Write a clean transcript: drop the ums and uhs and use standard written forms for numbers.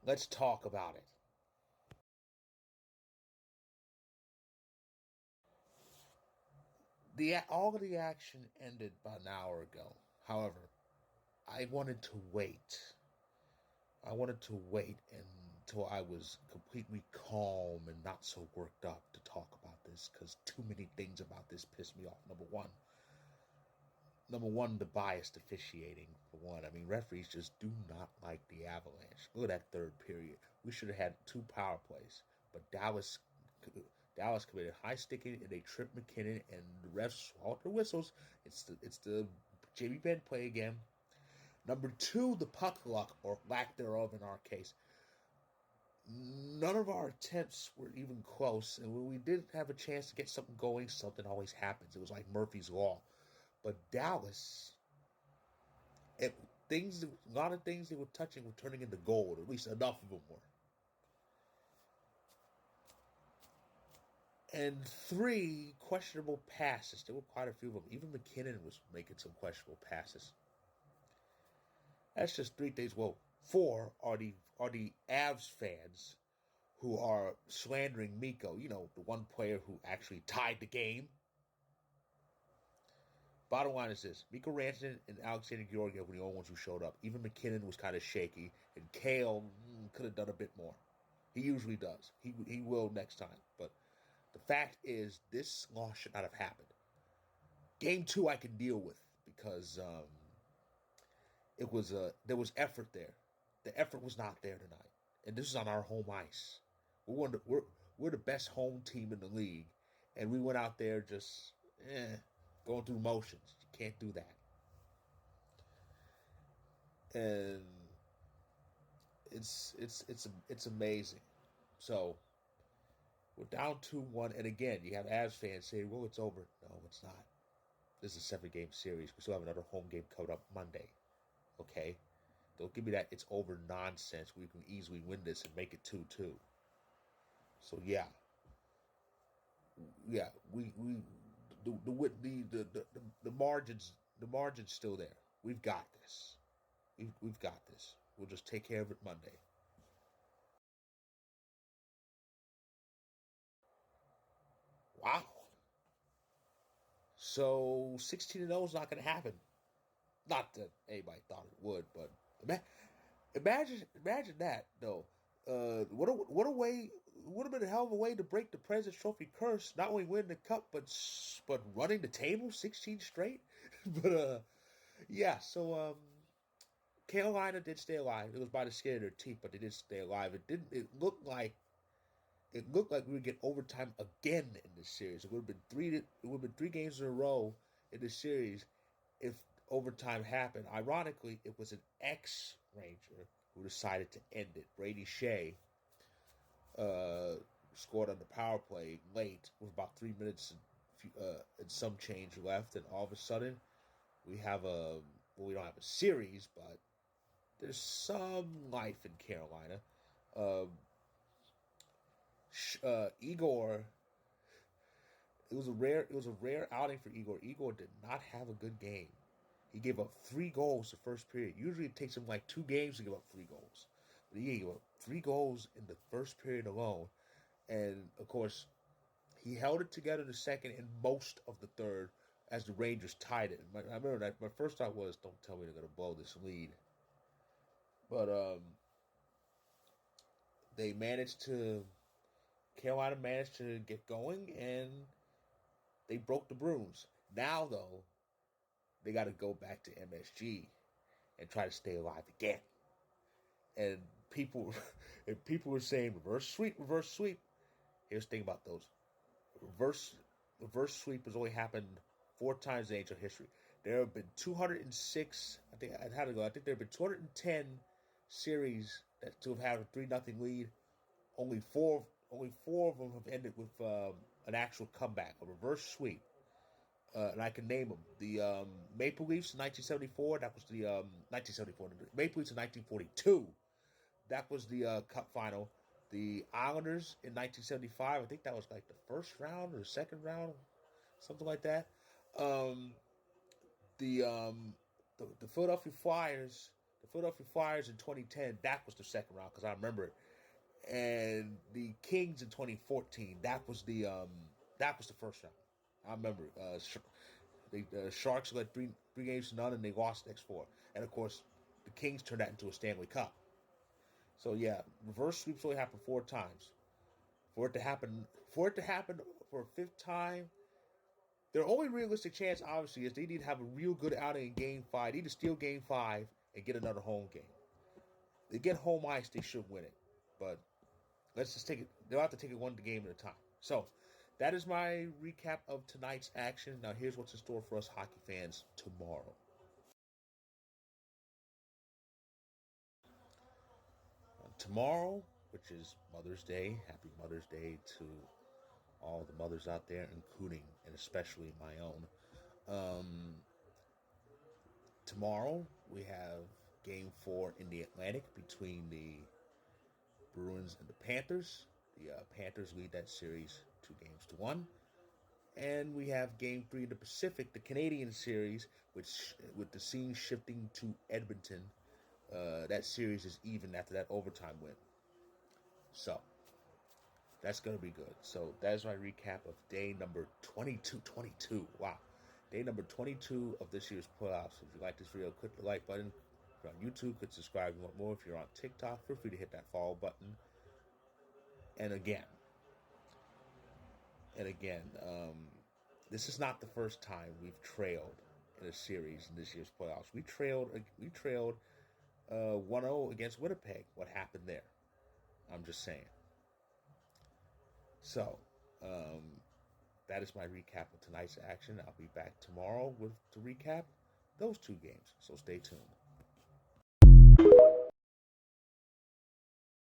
Let's talk about it. All of the action ended about an hour ago. However, I wanted to wait. I wanted to wait until I was completely calm and not so worked up to talk about this because too many things about this pissed me off. Number one, the biased officiating, for one. I mean, referees just do not like the Avalanche. Look at that third period. We should have had two power plays, but Dallas committed high sticking and they tripped McKinnon, and the refs swallowed their whistles. It's the Jamie Benn play again. Number two, the puck luck or lack thereof in our case. None of our attempts were even close, and when we did have a chance to get something going, something always happens. It was like Murphy's Law. But Dallas, it, a lot of things they were touching were turning into gold. At least enough of them were. And three, questionable passes. There were quite a few of them. Even McKinnon was making some questionable passes. That's just three things. Well, four are the Avs fans who are slandering Miko. You know, the one player who actually tied the game. Bottom line is this: Miko Rantanen and Alexander Georgiev were the only ones who showed up. Even McKinnon was kind of shaky, and Kale could have done a bit more. He usually does. He will next time. But the fact is, this loss should not have happened. Game two, I can deal with because there was effort there. The effort was not there tonight, and this is on our home ice. We're the best home team in the league, and we went out there just going through motions. You can't do that, and it's amazing. So we're down 2-1, and again, you have Avs fans saying, "Well, it's over." No, it's not. This is a 7-game series. We still have another home game coming up Monday. Okay, don't give me that it's over nonsense. We can easily win this and make it 2-2. So yeah, we the margins still there. We've got this. We've got this. We'll just take care of it Monday. Wow. So 16-0 is not going to happen. Not that anybody thought it would, but imagine that though. What a way! Would have been a hell of a way to break the President's Trophy curse. Not only winning the cup, but running the table 16 straight. But yeah. So Carolina did stay alive. It was by the skin of their teeth, but they did stay alive. It didn't. It looked like we would get overtime again in this series. It would have been three. It would have been three games in a row in this series if overtime happened. Ironically, it was an ex-Ranger who decided to end it. Brady Shea scored on the power play late with about 3 minutes and some change left, and all of a sudden we have we don't have a series, but there's some life in Carolina. Um, Igor, it was a rare outing for Igor. Igor did not have a good game. He gave up 3 goals the first period. Usually it takes him like 2 games to give up 3 goals. But he gave up 3 goals in the first period alone. And of course, he held it together in the second and most of the third as the Rangers tied it. I remember that my first thought was, don't tell me they're going to blow this lead. But they managed to, Carolina managed to get going and they broke the brooms. Now, though, they got to go back to MSG and try to stay alive again. And people, and people were saying reverse sweep, reverse sweep. Here's the thing about those reverse reverse sweep has only happened 4 times in NHL history. There have been 206. I think I had to go. I think there have been 210 series that to have had a 3-0 lead. Only four of them have ended with an actual comeback, a reverse sweep. And I can name them. The Maple Leafs in 1974. That was the 1974. Maple Leafs in 1942. That was the Cup final. The Islanders in 1975. I think that was like the first round or the second round, something like that. Um, the Philadelphia Flyers. Philadelphia Flyers in 2010, that was the second round because I remember it. And the Kings in 2014, that was the first round. I remember the Sharks led three games to none, and they lost the next four. And of course, the Kings turned that into a Stanley Cup. So yeah, reverse sweeps only happen four times. For it to happen for a fifth time, their only realistic chance, obviously, is they need to have a real good outing in Game 5. They need to steal Game 5 and get another home game. They get home ice, they should win it. But let's just take it. They'll have to take it one game at a time. So that is my recap of tonight's action. Now here's what's in store for us hockey fans tomorrow. Tomorrow, which is Mother's Day, happy Mother's Day to all the mothers out there, including and especially my own. Um, Tomorrow we have Game 4 in the Atlantic between the Bruins and the Panthers. The Panthers lead that series 2-1. And we have Game 3 in the Pacific, the Canadian series, which with the scene shifting to Edmonton. That series is even after that overtime win. So that's going to be good. So that is my recap of day number 22. Wow. Day number 22 of this year's playoffs. If you like this video, click the like button. If you're on YouTube, click subscribe if you want more. If you're on TikTok, feel free to hit that follow button. And again, this is not the first time we've trailed in a series in this year's playoffs. We trailed 1-0 against Winnipeg. What happened there? I'm just saying. So, that is my recap of tonight's action. I'll be back tomorrow to recap those two games. So stay tuned.